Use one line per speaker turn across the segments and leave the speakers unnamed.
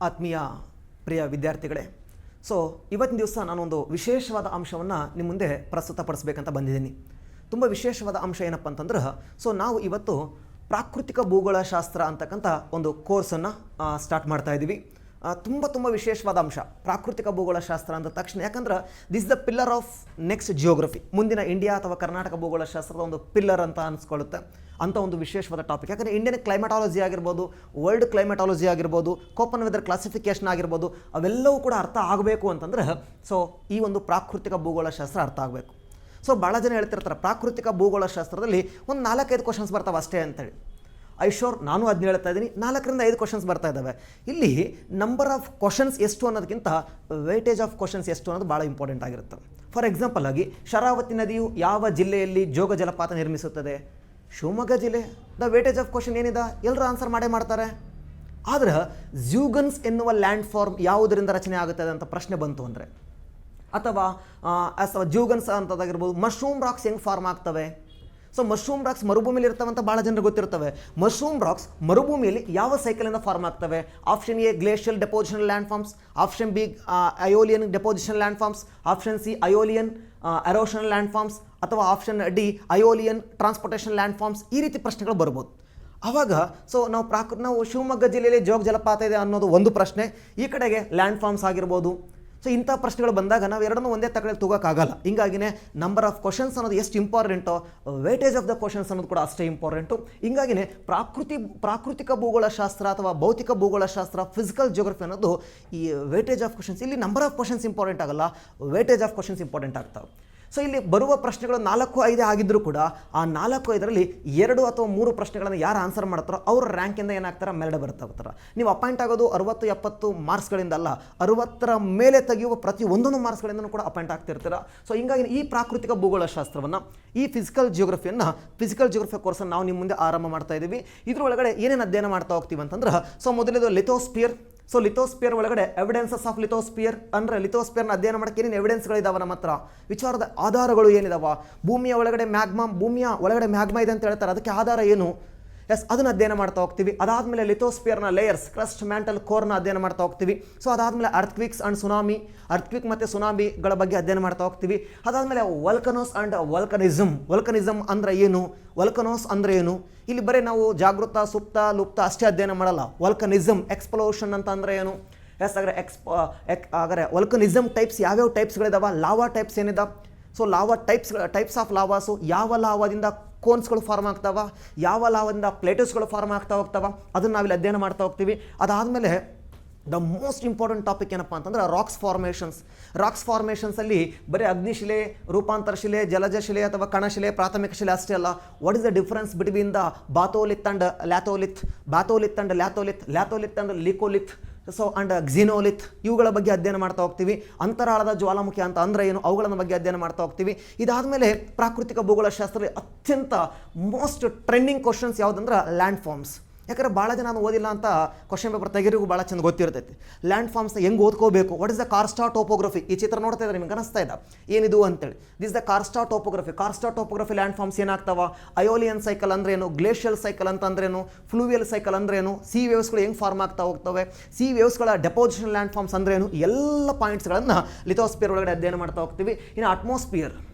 ಆತ್ಮೀಯ ಪ್ರಿಯ ವಿದ್ಯಾರ್ಥಿಗಳೇ, ಸೊ ಇವತ್ತಿನ ದಿವಸ ನಾನೊಂದು ವಿಶೇಷವಾದ ಅಂಶವನ್ನು ನಿಮ್ಮ ಮುಂದೆ ಪ್ರಸ್ತುತಪಡಿಸಬೇಕಂತ ಬಂದಿದ್ದೀನಿ. ತುಂಬ ವಿಶೇಷವಾದ ಅಂಶ ಏನಪ್ಪ ಅಂತಂದ್ರೆ, ಸೊ ನಾವು ಇವತ್ತು ಪ್ರಾಕೃತಿಕ ಭೂಗೋಳಶಾಸ್ತ್ರ ಅಂತಕ್ಕಂಥ ಒಂದು ಕೋರ್ಸನ್ನು ಸ್ಟಾರ್ಟ್ ಮಾಡ್ತಾ ಇದ್ದೀವಿ. ತುಂಬ ವಿಶೇಷವಾದ ಅಂಶ ಪ್ರಾಕೃತಿಕ ಭೂಗೋಳಶಾಸ್ತ್ರ ಅಂದ ತಕ್ಷಣ, ಯಾಕಂದ್ರೆ this the pillar of next geography. ಮುಂದಿನ ಇಂಡಿಯಾ ಅಥವಾ ಕರ್ನಾಟಕ ಭೂಗೋಳಶಾಸ್ತ್ರದ ಒಂದು ಪಿಲ್ಲರ್ ಅಂತ ಅನಿಸ್ಕೊಳ್ಳುತ್ತೆ. ಅಂಥ ಒಂದು ವಿಶೇಷವಾದ ಟಾಪಿಕ್. ಯಾಕಂದರೆ ಇಂಡಿಯನ್ ಕ್ಲೈಮೆಟಾಲಜಿ ಆಗಿರ್ಬೋದು, ವರ್ಲ್ಡ್ ಕ್ಲೈಮೆಟಾಲಜಿ ಆಗಿರ್ಬೋದು, ಕೋಪನ್ ವೆದರ್ ಕ್ಲಾಸಿಫಿಕೇಷನ್ ಆಗಿರ್ಬೋದು, ಅವೆಲ್ಲವೂ ಕೂಡ ಅರ್ಥ ಆಗಬೇಕು ಅಂತಂದ್ರೆ ಸೊ ಈ ಒಂದು ಪ್ರಾಕೃತಿಕ ಭೂಗೋಳಶಾಸ್ತ್ರ ಅರ್ಥ ಆಗಬೇಕು. ಸೊ ಭಾಳ ಜನ ಹೇಳ್ತಿರ್ತಾರೆ ಪ್ರಾಕೃತಿಕ ಭೂಗೋಳಶಾಸ್ತ್ರದಲ್ಲಿ ಒಂದು 4-5 ಕ್ವಶನ್ಸ್ ಬರ್ತಾವೆ ಅಷ್ಟೇ ಅಂತೇಳಿ. ಐಶೋರ್ ನಾನು ಅದನ್ನ ಹೇಳ್ತಾ ಇದ್ದೀನಿ, 4-5 ಕ್ವಶನ್ಸ್ ಬರ್ತಾ ಇದ್ದಾವೆ. ಇಲ್ಲಿ ನಂಬರ್ ಆಫ್ ಕ್ವಶನ್ಸ್ ಎಷ್ಟು ಅನ್ನೋದಕ್ಕಿಂತ ವೇಟೇಜ್ ಆಫ್ ಕ್ವಶನ್ಸ್ ಎಷ್ಟು ಅನ್ನೋದು ಭಾಳ ಇಂಪಾರ್ಟೆಂಟ್ ಆಗಿರುತ್ತೆ. ಫಾರ್ ಎಕ್ಸಾಂಪಲ್ ಆಗಿ, ಶರಾವತಿ ನದಿಯು ಯಾವ ಜಿಲ್ಲೆಯಲ್ಲಿ ಜೋಗ ಜಲಪಾತ ನಿರ್ಮಿಸುತ್ತದೆ? ಶಿವಮೊಗ್ಗ ಜಿಲ್ಲೆ. ದ ವೇಟೇಜ್ ಆಫ್ ಕ್ವಶನ್ ಏನಿದೆ ಎಲ್ಲರೂ ಆನ್ಸರ್ ಮಾಡ್ತಾರೆ. ಆದರೆ ಜ್ಯೂಗನ್ಸ್ ಎನ್ನುವ ಲ್ಯಾಂಡ್ ಫಾರ್ಮ್ ಯಾವುದರಿಂದ ರಚನೆ ಆಗುತ್ತದೆ ಅಂತ ಪ್ರಶ್ನೆ ಬಂತು ಅಂದರೆ, ಅಥವಾ ಜ್ಯೂಗನ್ಸ್ ಅಂತದಾಗಿರ್ಬೋದು, ಮಶ್ರೂಮ್ ರಾಕ್ಸ್ ಹೆಂಗೆ ಫಾರ್ಮ್ ಆಗ್ತವೆ? ಸೊ ಮಶ್ರೂಮ್ ರಾಕ್ಸ್ ಮರುಭೂಮಿಯಲ್ಲಿ ಇರ್ತವಂತ ಭಾಳ ಜನರಿಗೆ ಗೊತ್ತಿರ್ತವೆ. ಮಶ್ರೂಮ್ ರಾಕ್ಸ್ ಮರುಭೂಮಿಯಲ್ಲಿ ಯಾವ ಸೈಕಲಿಂದ ಫಾರ್ಮ್ ಆಗ್ತವೆ? Option A glacial deposition land forms, option B aeolian deposition land forms, option C aeolian erosional land forms, ಅಥವಾ option D aeolian transportation land forms. ಈ ರೀತಿ ಪ್ರಶ್ನೆಗಳು ಬರ್ಬೋದು. ಆವಾಗ ಸೊ ನಾವು ಶಿವಮೊಗ್ಗ ಜಿಲ್ಲೆಯಲ್ಲಿ ಜೋಗ ಜಲಪಾತ ಇದೆ ಅನ್ನೋದು ಒಂದು ಪ್ರಶ್ನೆ, ಈ ಕಡೆಗೆ ಲ್ಯಾಂಡ್ ಫಾರ್ಮ್ಸ್ ಆಗಿರ್ಬೋದು. ಸೊ ಇಂಥ ಪ್ರಶ್ನೆಗಳು ಬಂದಾಗ ನಾವು ಎರಡನ್ನೂ ಒಂದೇ ತಗೊಳ್ಳಿ ತಗೋಕ್ಕಾಗಲ್ಲ. ಹಿಂಗಾಗಿನೇ ನಂಬರ್ ಆಫ್ ಕ್ವಶನ್ಸ್ ಅನ್ನೋದು ಎಷ್ಟು ಇಂಪಾರ್ಟೆಂಟೋ, ವೇಟೇಜ್ ಆಫ್ ದ ಕ್ವಶನ್ಸ್ ಅನ್ನೋದು ಕೂಡ ಅಷ್ಟೇ ಇಂಪಾರ್ಟೆಂಟು. ಹಿಂಗಾಗಿನೇ ಪ್ರಾಕೃತಿಕ ಭೂಗೋಳಶಾಸ್ತ್ರ ಅಥವಾ ಭೌತಿಕ ಭೂಗೋಳಶಾಸ್ತ್ರ, ಫಿಸಿಕಲ್ ಜಿಯೋಗ್ರಫಿ ಅನ್ನೋದು ಈ ವೇಟೇಜ್ ಆಫ್ ಕ್ವಶನ್ಸ್, ಇಲ್ಲಿ ನಂಬರ್ ಆಫ್ ಕ್ವಶನ್ಸ್ ಇಂಪಾರ್ಟೆಂಟ್ ಆಗಲ್ಲ, ವೇಟೇಜ್ ಆಫ್ ಕ್ವಶನ್ಸ್ ಇಂಪಾರ್ಟೆಂಟ್ ಆಗ್ತಾವೆ. ಸೊ ಇಲ್ಲಿ ಬರುವ ಪ್ರಶ್ನೆಗಳು 4-5 ಆಗಿದ್ದರೂ ಕೂಡ ಆ 4-5ರಲ್ಲಿ 2 ಅಥವಾ 3 ಪ್ರಶ್ನೆಗಳನ್ನು ಯಾರು ಆನ್ಸರ್ ಮಾಡ್ತಾರೋ ಅವ್ರ ರ್ಯಾಂಕಿಂದ ಏನಾಗ್ತಾರೆ, ಮೇಲ್ಗಡೆ ಬರ್ತಾರೆ. ನೀವು ಅಪಾಯಿಂಟ್ ಆಗೋದು 60-70 ಮಾರ್ಕ್ಸ್ಗಳಿಂದ ಅಲ್ಲ, 60ರ ಮೇಲೆ ತೆಗೆಯುವ ಪ್ರತಿ ಒಂದೊಂದು ಮಾರ್ಕ್ಸ್ಗಳಿಂದನೂ ಕೂಡ ಅಪಾಯಿಂಟ್ ಆಗ್ತಿರ್ತೀರ. ಸೊ ಹಿಂಗಾಗಿ ಈ ಪ್ರಾಕೃತಿಕ ಭೂಗೋಳಶಾಸ್ತ್ರವನ್ನು, ಈ ಫಿಸಿಕಲ್ ಜಿಯೋಗ್ರಫಿ ಕೋರ್ಸನ್ನು ನಾವು ನಿಮ್ಮ ಮುಂದೆ ಆರಂಭ ಮಾಡ್ತಾ ಇದ್ದೀವಿ. ಇದರೊಳಗಡೆ ಏನೇನು ಅಧ್ಯಯನ ಮಾಡ್ತಾ ಹೋಗ್ತೀವಿ ಅಂತಂದ್ರೆ, ಸೊ ಮೊದಲೇದು ಲಿಥೋಸ್ಪಿಯರ್. ಸೊ ಲಿಥೋಸ್ಪಿಯರ್ ಒಳಗಡೆ ಎವಿಡೆನ್ಸಸ್ ಆಫ್ ಲಿಥೋಸ್ಪಿಯರ್ ಅಂದರೆ ಲಿಥೋಸ್ಪಿಯರ್ನ ಅಧ್ಯಯನ ಮಾಡೋಕ್ಕೆ ಏನೇನು ಎವಿಡೆನ್ಸ್ಗಳಿದಾವೆ ನಮ್ಮ ಹತ್ರ, ವಿಚಾರದ ಆಧಾರಗಳು ಏನಿದಾವ, ಭೂಮಿಯ ಒಳಗಡೆ ಮ್ಯಾಗ್ಮಾ ಇದೆ ಅಂತ ಹೇಳ್ತಾರೆ, ಅದಕ್ಕೆ ಆಧಾರ ಏನು, ಅದನ್ನು ಅಧ್ಯಯನ ಮಾಡ್ತಾ ಹೋಗ್ತೀವಿ. ಅದಾದಮೇಲೆ ಲಿಥೋಸ್ಪಿಯರ್ನ ಲೇಯರ್ಸ್, ಕ್ರಸ್ಟ್, ಮ್ಯಾಂಟಲ್, ಕೋರ್ನ ಅಧ್ಯಯನ ಮಾಡ್ತಾ ಹೋಗ್ತೀವಿ. ಸೊ ಅದಾದಮೇಲೆ ಅರ್ಥಕ್ವಿಕ್ಸ್ ಆ್ಯಂಡ್ ಸುನಾಮಿ, ಅರ್ಥಕ್ವಿಕ್ ಮತ್ತು ಸುನಾಮಿಗಳ ಬಗ್ಗೆ ಅಧ್ಯಯನ ಮಾಡ್ತಾ ಹೋಗ್ತೀವಿ. ಅದಾದಮೇಲೆ ವಲ್ಕನೋಸ್ ಆ್ಯಂಡ್ ವಲ್ಕನಿಸಮ್ ಅಂದರೆ ಏನು, ವಲ್ಕನೋಸ್ ಅಂದರೆ ಏನು. ಇಲ್ಲಿ ಬರೀ ನಾವು ಜಾಗೃತ, ಸುಪ್ತ, ಲುಪ್ತ ಅಷ್ಟೇ ಅಧ್ಯಯನ ಮಾಡಲ್ಲ. ವಲ್ಕನಿಸಮ್, ಎಕ್ಸ್ಪ್ಲೋಷನ್ ಅಂತ ಅಂದರೆ ಏನು, ಹಾಗಾದರೆ ವಲ್ಕನಿಸಮ್ ಟೈಪ್ಸ್ ಯಾವ್ಯಾವ ಟೈಪ್ಸ್ಗಳಿದಾವೆ, ಲಾವಾ ಟೈಪ್ಸ್ ಏನಿದೆ. ಸೊ ಲಾವಾ ಟೈಪ್ಸ್ ಆಫ್ ಲಾವಾಸು, ಯಾವ ಲಾವಾದಿಂದ ಕೋನ್ಸ್ಗಳು ಫಾರ್ಮ್ ಆಗ್ತಾವ, ಯಾವ ಲಾವದಿಂದ ಪ್ಲೇಟಸ್ಗಳು ಫಾರ್ಮ್ ಆಗ್ತಾ ಹೋಗ್ತಾವ, ಅದನ್ನು ನಾವಿಲ್ಲಿ ಅಧ್ಯಯನ ಮಾಡ್ತಾ ಹೋಗ್ತೀವಿ. ಅದಾದಮೇಲೆ ದ ಮೋಸ್ಟ್ ಇಂಪಾರ್ಟೆಂಟ್ ಟಾಪಿಕ್ ಏನಪ್ಪ ಅಂತಂದ್ರೆ ರಾಕ್ಸ್ ಫಾರ್ಮೇಷನ್ಸಲ್ಲಿ ಬರೀ ಅಗ್ನಿಶಿಲೆ, ರೂಪಾಂತರ ಶಿಲೆ, ಜಲಜ ಶಿಲೆ ಅಥವಾ ಕಣಶಿಲೆ, ಪ್ರಾಥಮಿಕ ಶಿಲೆ ಅಷ್ಟೇ ಅಲ್ಲ. What is the difference between the batholith and laccolith and lopolith, so and xenolith, ಇವುಗಳ ಬಗ್ಗೆ ಅಧ್ಯಯನ ಮಾಡ್ತಾ ಹೋಗ್ತೀವಿ. ಅಂತರಾಳದ ಜ್ವಾಲಾಮುಖಿ ಅಂತ ಅಂದರೆ ಏನು, ಅವುಗಳ ಬಗ್ಗೆ ಅಧ್ಯಯನ ಮಾಡ್ತಾ ಹೋಗ್ತೀವಿ. ಇದಾದಮೇಲೆ ಪ್ರಾಕೃತಿಕ ಭೂಗೋಳಶಾಸ್ತ್ರದಲ್ಲಿ ಅತ್ಯಂತ ಮೋಸ್ಟ್ ಟ್ರೆಂಡಿಂಗ್ ಕ್ವಶನ್ಸ್ ಯಾವುದಂದ್ರೆ ಲ್ಯಾಂಡ್ ಫಾರ್ಮ್ಸ್. ಯಾಕಂದರೆ ಭಾಳ ಜನ ನಾನು ಓದಿಲ್ಲ ಅಂತ ಕ್ವಶನ್ ಪೇಪರ್ ತೆಗಿರಿಗೂ ಭಾಳ ಚೆಂದ ಗೊತ್ತಿರ್ತೈತಿ. ಲ್ಯಾಂಡ್ ಫಾರ್ಮ್ಸ್ನ ಹೆಂಗೆ ಓದ್ಕೋಬೇಕು, what is the karst topography. ಈ ಚಿತ್ರ ನೋಡ್ತಾ ಇದ್ದಾರೆ, ನಿಮ್ಗೆ ಅನಿಸ್ತಾ ಇದೆ ಏನಿದು ಅಂತೇಳಿ. This the karst topography land forms ಏನಾಗ್ತಾವ, ಅಯೋಲಿಯನ್ ಸೈಕಲ್ ಅಂದ್ರೇನು, ಗ್ಲೇಷಿಯಲ್ ಸೈಕಲ್ ಅಂತ ಅಂದ್ರೇನು, ಫ್ಲೂವಿಯಲ್ ಸೈಕಲ್ ಅಂದ್ರೇನು, ಸಿ ವೇವ್ಸ್ಗಳು ಹೆಂಗೆ ಫಾರ್ಮ್ ಆಗ್ತಾ ಹೋಗ್ತವೆ, ಸಿ ವೇವ್ಸ್ಗಳ ಡೆಪೋಸಿಷನ್ ಲ್ಯಾಂಡ್ ಫಾರ್ಮ್ಸ್ ಅಂದ್ರೇನು, ಎಲ್ಲ ಪಾಯಿಂಟ್ಸ್ಗಳನ್ನು ಲಿಥೋಸ್ಪಿಯರ್ ಒಳಗಡೆ ಅಧ್ಯಯನ ಮಾಡ್ತಾ ಹೋಗ್ತೀವಿ. ಇನ್ನು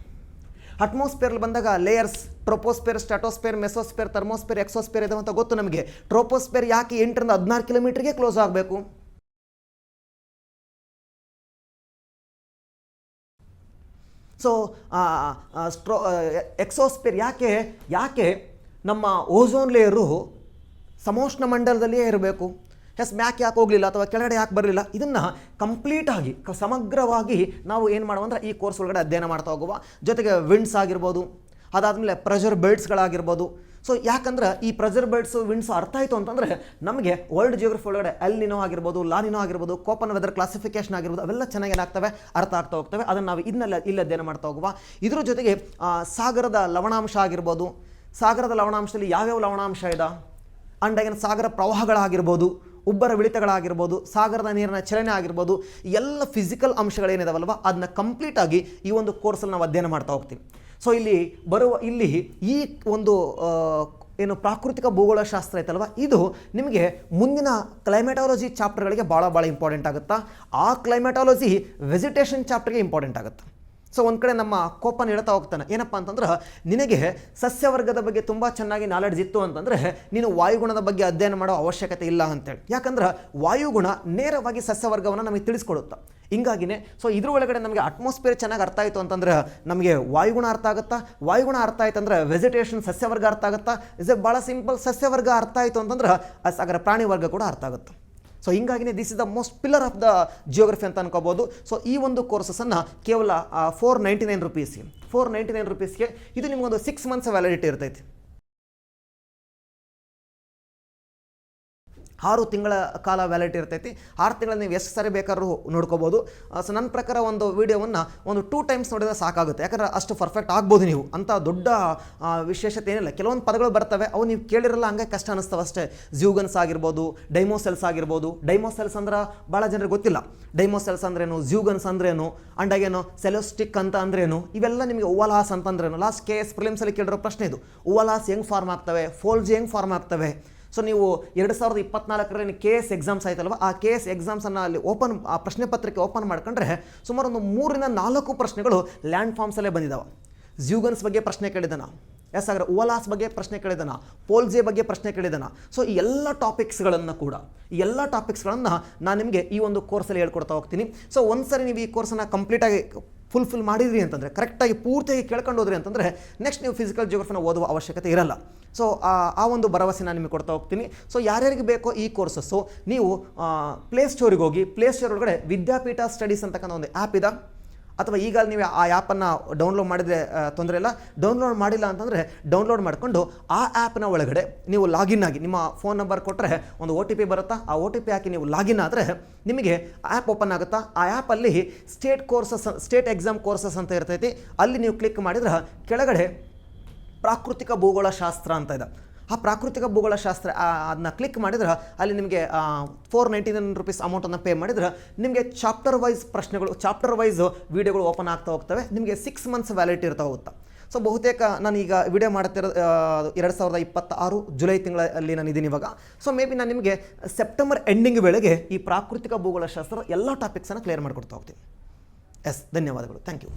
ಅಟ್ಮಾಸ್ಫಿಯರ್ಲಿ ಬಂದಾಗ ಲೇಯರ್ಸ್, ಟ್ರೋಪೋಸ್ಫಿಯರ್, ಸ್ಟ್ರಾಟೋಸ್ಫಿಯರ್, ಮೆಸೋಸ್ಫಿಯರ್, ಥರ್ಮೋಸ್ಫಿಯರ್, ಎಕ್ಸೋಸ್ಫಿಯರ್ ಇದೆ ಅಂತ ಗೊತ್ತು ನಮಗೆ. ಟ್ರೋಪೋಸ್ಫಿಯರ್ ಯಾಕೆ 8-16 ಕಿಲೋಮೀಟರ್ಗೆ ಕ್ಲೋಸ್ ಆಗಬೇಕು? ಸೊ ಎಕ್ಸೋಸ್ಫಿಯರ್ ಯಾಕೆ ನಮ್ಮ ಓಝೋನ್ ಲೇಯರು ಸಮೋಷ್ಣ ಮಂಡಲದಲ್ಲಿಯೇ ಇರಬೇಕು? ಮ್ಯಾಕ್ ಯಾಕೆ ಹೋಗಲಿಲ್ಲ ಅಥವಾ ಕೆಳಗಡೆ ಯಾಕೆ ಬರಲಿಲ್ಲ? ಇದನ್ನು ಕಂಪ್ಲೀಟಾಗಿ ಸಮಗ್ರವಾಗಿ ನಾವು ಏನು ಮಾಡುವಂದ್ರೆ ಈ ಕೋರ್ಸ್ ಒಳಗಡೆ ಅಧ್ಯಯನ ಮಾಡ್ತಾ ಹೋಗುವ. ಜೊತೆಗೆ ವಿಂಡ್ಸ್ ಆಗಿರ್ಬೋದು, ಅದಾದಮೇಲೆ ಪ್ರೆಷರ್ ಬೆಲ್ಟ್ಸ್ಗಳಾಗಿರ್ಬೋದು. ಸೊ ಯಾಕಂದ್ರೆ ಈ ಪ್ರೆಷರ್ ಬೆಲ್ಟ್ಸು, ವಿಂಡ್ಸು ಅರ್ಥ ಆಯಿತು ಅಂತಂದರೆ ನಮಗೆ ವರ್ಲ್ಡ್ ಜಿಯೋಗ್ರಫಿ ಒಳಗಡೆ ಎಲ್ ನಿನೋ ಆಗಿರ್ಬೋದು, ಲಾ ನಿನೋ ಆಗಿರ್ಬೋದು, ಕೋಪನ್ ವೆದರ್ ಕ್ಲಾಸಿಫಿಕೇಷನ್ ಆಗಿರ್ಬೋದು, ಅವೆಲ್ಲ ಚೆನ್ನಾಗಿ ಏನಾಗ್ತವೆ, ಅರ್ಥ ಆಗ್ತಾ ಹೋಗ್ತವೆ. ಅದನ್ನು ನಾವು ಇಲ್ಲಿ ಅಧ್ಯಯನ ಮಾಡ್ತಾ ಹೋಗುವ. ಇದ್ರ ಜೊತೆಗೆ ಸಾಗರದ ಲವಣಾಂಶ ಆಗಿರ್ಬೋದು, ಸಾಗರದ ಲವಣಾಂಶದಲ್ಲಿ ಯಾವ್ಯಾವ ಲವಣಾಂಶ ಇದೆ, ಅಂಡ್ ಸಾಗರ ಪ್ರವಾಹಗಳಾಗಿರ್ಬೋದು, ಉಬ್ಬರ ಇಳಿತಗಳಾಗಿರ್ಬೋದು, ಸಾಗರದ ನೀರಿನ ಚಲನೆ ಆಗಿರ್ಬೋದು, ಎಲ್ಲ ಫಿಸಿಕಲ್ ಅಂಶಗಳೇನಿದಾವಲ್ವ ಅದನ್ನ ಕಂಪ್ಲೀಟಾಗಿ ಈ ಒಂದು ಕೋರ್ಸಲ್ಲಿ ನಾವು ಅಧ್ಯಯನ ಮಾಡ್ತಾ ಹೋಗ್ತೀವಿ. ಸೊ ಇಲ್ಲಿ ಈ ಒಂದು ಏನು ಪ್ರಾಕೃತಿಕ ಭೂಗೋಳಶಾಸ್ತ್ರ ಐತಲ್ವ, ಇದು ನಿಮಗೆ ಮುಂದಿನ ಕ್ಲೈಮೆಟಾಲಜಿ ಚಾಪ್ಟರ್ಗಳಿಗೆ ಭಾಳ ಇಂಪಾರ್ಟೆಂಟ್ ಆಗುತ್ತಾ. ಆ ಕ್ಲೈಮೆಟಾಲಜಿ ವೆಜಿಟೇಷನ್ ಚಾಪ್ಟರ್ಗೆ ಇಂಪಾರ್ಟೆಂಟ್ ಆಗುತ್ತೆ. ಸೊ ಒಂದು ಕಡೆ ನಮ್ಮ ಕೋಪನ್ ಹೇಳ್ತಾ ಹೋಗ್ತಾನೆ, ಏನಪ್ಪ ಅಂತಂದ್ರೆ ನಿನಗೆ ಸಸ್ಯವರ್ಗದ ಬಗ್ಗೆ ತುಂಬ ಚೆನ್ನಾಗಿ ನಾಲೆಡ್ಜ್ ಇತ್ತು ಅಂತಂದರೆ ನೀನು ವಾಯುಗುಣದ ಬಗ್ಗೆ ಅಧ್ಯಯನ ಮಾಡೋ ಅವಶ್ಯಕತೆ ಇಲ್ಲ ಅಂತೇಳಿ. ಯಾಕಂದ್ರೆ ವಾಯುಗುಣ ನೇರವಾಗಿ ಸಸ್ಯವರ್ಗವನ್ನು ನಮಗೆ ತಿಳಿಸ್ಕೊಡುತ್ತೆ. ಹಿಂಗಾಗಿನೇ ಸೊ ಇದ್ರ ಒಳಗಡೆ ನಮಗೆ ಅಟ್ಮಾಸ್ಫಿಯರ್ ಚೆನ್ನಾಗಿ ಅರ್ಥ ಆಯಿತು ಅಂತಂದ್ರೆ ನಮಗೆ ವಾಯುಗುಣ ಅರ್ಥ ಆಗುತ್ತಾ. ವಾಯುಗುಣ ಅರ್ಥ ಆಯ್ತು ಅಂದರೆ ವೆಜಿಟೇಷನ್ ಸಸ್ಯವರ್ಗ ಅರ್ಥ ಆಗುತ್ತಾ. ಇಸ್ ಎ ಭಾಳ ಸಿಂಪಲ್. ಸಸ್ಯವರ್ಗ ಅರ್ಥ ಆಯಿತು ಅಂತಂದ್ರೆ ಹಾಗಾದ್ರೆ ಪ್ರಾಣಿ ವರ್ಗ ಕೂಡ ಅರ್ಥ ಆಗುತ್ತೆ. ಸೊ ಹಿಂಗಾಗಿನೇ this is the most pillar of the geography ಅಂತ ಅನ್ಕೋಬೋದು. ಸೊ ಈ ಒಂದು ಕೋರ್ಸಸ್ಸನ್ನು ಕೇವಲ ₹499 ₹499 ಇದು ನಿಮಗೊಂದು 6 months ವ್ಯಾಲಿಡಿಟಿ ಇರ್ತೈತಿ. 6 ತಿಂಗಳ ಕಾಲ ವ್ಯಾಲಿಡಿಟಿ ಇರ್ತೈತಿ. 6 ತಿಂಗಳ ನೀವು ಎಷ್ಟು ಸರಿ ಬೇಕಾದ್ರೂ ನೋಡ್ಕೋಬೋದು. ಸೊ ನನ್ನ ಪ್ರಕಾರ ಒಂದು ವೀಡಿಯೋವನ್ನು ಒಂದು 2 times ನೋಡಿದ್ರೆ ಸಾಕಾಗುತ್ತೆ. ಯಾಕಂದರೆ ಅಷ್ಟು ಪರ್ಫೆಕ್ಟ್ ಆಗ್ಬೋದು ನೀವು. ಅಂಥ ದೊಡ್ಡ ವಿಶೇಷತೆ ಏನಿಲ್ಲ. ಕೆಲವೊಂದು ಪದಗಳು ಬರ್ತವೆ, ಅವು ನೀವು ಕೇಳಿರಲ್ಲ, ಹಂಗೆ ಕಷ್ಟ ಅನ್ನಿಸ್ತವೆ ಅಷ್ಟೇ. ಝ್ಯೂಗನ್ಸ್ ಆಗಿರ್ಬೋದು, ಡೈಮೋಸೆಲ್ಸ್ ಆಗಿರ್ಬೋದು. ಡೈಮೋಸೆಲ್ಸ್ ಅಂದ್ರೆ ಭಾಳ ಜನರಿಗೆ ಗೊತ್ತಿಲ್ಲ. ಡೈಮೋಸೆಲ್ಸ್ ಅಂದ್ರೇನು, ಝ್ಯೂಗನ್ಸ್ ಅಂದ್ರೇನು, ಅಂಡಾಗೇನು ಸೆಲೋಸ್ಟಿಕ್ ಅಂತ ಅಂದ್ರೇನು, ಇವೆಲ್ಲ ನಿಮಗೆ ಓವಲಾಸ್ ಅಂತಂದ್ರೇನು. ಲಾಸ್ಟ್ KS ಪ್ರಿಲಿಮ್ಸಲ್ಲಿ ಕೇಳಿರೋ ಪ್ರಶ್ನೆ ಇದು. ಓವಲಾಸ್ ಹೆಂಗೆ ಫಾರ್ಮ್ ಆಗ್ತವೆ, ಫೋಲ್ಜಿ ಹೆಂಗೆ ಫಾರ್ಮ್ ಆಗ್ತವೆ. ಸೊ ನೀವು 2024 KS ಎಕ್ಸಾಮ್ಸ್ ಆಯ್ತಲ್ವ, ಆ KS ಎಕ್ಸಾಮ್ಸನ್ನು ಅಲ್ಲಿ ಆ ಪ್ರಶ್ನೆ ಪತ್ರಿಕೆ ಓಪನ್ ಮಾಡ್ಕೊಂಡ್ರೆ ಸುಮಾರು ಒಂದು 3 ರಿಂದ 4 ಪ್ರಶ್ನೆಗಳು ಲ್ಯಾಂಡ್ ಫಾರ್ಮ್ಸಲ್ಲೇ ಬಂದಿದ್ದಾವೆ. ಝ್ಯೂಗನ್ಸ್ ಬಗ್ಗೆ ಪ್ರಶ್ನೆ ಕೇಳಿದಾನ, ಹಾಗಾದ್ರೆ ಓವಲಾಸ್ ಬಗ್ಗೆ ಪ್ರಶ್ನೆ ಕೇಳಿದಾನ, ಪೋಲ್ಜೆ ಬಗ್ಗೆ ಪ್ರಶ್ನೆ ಕೇಳಿದಾನ. ಸೊ ಈ ಎಲ್ಲ ಟಾಪಿಕ್ಸ್ಗಳನ್ನು ನಾನು ನಿಮಗೆ ಈ ಒಂದು ಕೋರ್ಸಲ್ಲಿ ಹೇಳ್ಕೊಡ್ತಾ ಹೋಗ್ತೀನಿ. ಸೊ ಒಂದ್ಸರಿ ನೀವು ಈ ಕೋರ್ಸನ್ನು ಕಂಪ್ಲೀಟಾಗಿ ಫುಲ್ಫಿಲ್ ಮಾಡಿದ್ರಿ ಅಂತಂದರೆ, ಕರೆಕ್ಟಾಗಿ ಪೂರ್ತಿಯಾಗಿ ಕೇಳ್ಕೊಂಡು ಹೋದ್ರಿ ಅಂತಂದರೆ ನೆಕ್ಸ್ಟ್ ನೀವು ಫಿಸಿಕಲ್ ಜಿಯೋಗ್ರಫಿನ ಓದುವ ಅವಶ್ಯಕತೆ ಇರಲ್ಲ. ಸೊ ಆ ಒಂದು ಭರವಸೆ ನಾನು ನಿಮಗೆ ಕೊಡ್ತಾ ಹೋಗ್ತೀನಿ. ಸೊ ಯಾರ್ಯಾರಿಗೆ ಬೇಕೋ ಈ ಕೋರ್ಸಸ್ಸು ನೀವು ಪ್ಲೇಸ್ಟೋರಿಗೆ ಹೋಗಿ, ಪ್ಲೇಸ್ಟೋರ್ ಒಳಗಡೆ ವಿದ್ಯಾಪೀಠ ಸ್ಟಡೀಸ್ ಅಂತಕ್ಕಂಥ ಒಂದು ಆ್ಯಪ್ ಇದೆ. ಅಥವಾ ಈಗ ನೀವು ಆ ಆ್ಯಪನ್ನು ಡೌನ್ಲೋಡ್ ಮಾಡಿದರೆ ತೊಂದರೆ ಇಲ್ಲ. ಡೌನ್ಲೋಡ್ ಮಾಡಿಲ್ಲ ಅಂತಂದರೆ ಡೌನ್ಲೋಡ್ ಮಾಡಿಕೊಂಡು ಆ ಆ್ಯಪ್ನ ಒಳಗಡೆ ನೀವು ಲಾಗಿನ್ ಆಗಿ ನಿಮ್ಮ ಫೋನ್ ನಂಬರ್ ಕೊಟ್ಟರೆ ಒಂದು OTP ಬರುತ್ತಾ. ಆ OTP ಹಾಕಿ ನೀವು ಲಾಗಿನ್ ಆದರೆ ನಿಮಗೆ ಆ್ಯಪ್ ಓಪನ್ ಆಗುತ್ತಾ. ಆ ಆ್ಯಪಲ್ಲಿ ಸ್ಟೇಟ್ ಎಕ್ಸಾಮ್ ಕೋರ್ಸಸ್ ಅಂತ ಇರ್ತೈತಿ. ಅಲ್ಲಿ ನೀವು ಕ್ಲಿಕ್ ಮಾಡಿದ್ರೆ ಕೆಳಗಡೆ ಪ್ರಾಕೃತಿಕ ಭೂಗೋಳಶಾಸ್ತ್ರ ಅಂತ ಇದೆ. ಆ ಪ್ರಾಕೃತಿಕ ಭೂಗೋಳಶಾಸ್ತ್ರ ಅದನ್ನ ಕ್ಲಿಕ್ ಮಾಡಿದ್ರೆ ಅಲ್ಲಿ ನಿಮಗೆ ₹499 ಅಮೌಂಟನ್ನು ಪೇ ಮಾಡಿದ್ರೆ ನಿಮಗೆ ಚಾಪ್ಟರ್ ವೈಸ್ ವೀಡಿಯೋಗಳು ಓಪನ್ ಆಗ್ತಾ ಹೋಗ್ತವೆ. ನಿಮಗೆ 6 months ವ್ಯಾಲಿಡಿಟಿ ಇರ್ತಾ ಹೋಗುತ್ತೆ. ಸೊ ಬಹುತೇಕ ನಾನು ಈಗ ವಿಡಿಯೋ ಮಾಡ್ತಿರೋ 2026 ಜುಲೈ ತಿಂಗಳಲ್ಲಿ ನಾನು ಇದ್ದೀನಿ ಇವಾಗ. ಸೊ ಮೇ ಬಿ ನಾನು ನಿಮಗೆ ಸೆಪ್ಟೆಂಬರ್ ಎಂಡಿಂಗ್ ವೇಳೆಗೆ ಈ ಪ್ರಾಕೃತಿಕ ಭೂಗೋಳಶಾಸ್ತ್ರ ಎಲ್ಲ ಟಾಪಿಕ್ಸನ್ನು ಕ್ಲಿಯರ್ ಮಾಡಿಕೊಡ್ತಾ ಹೋಗ್ತೀನಿ. ಧನ್ಯವಾದಗಳು. Thank you.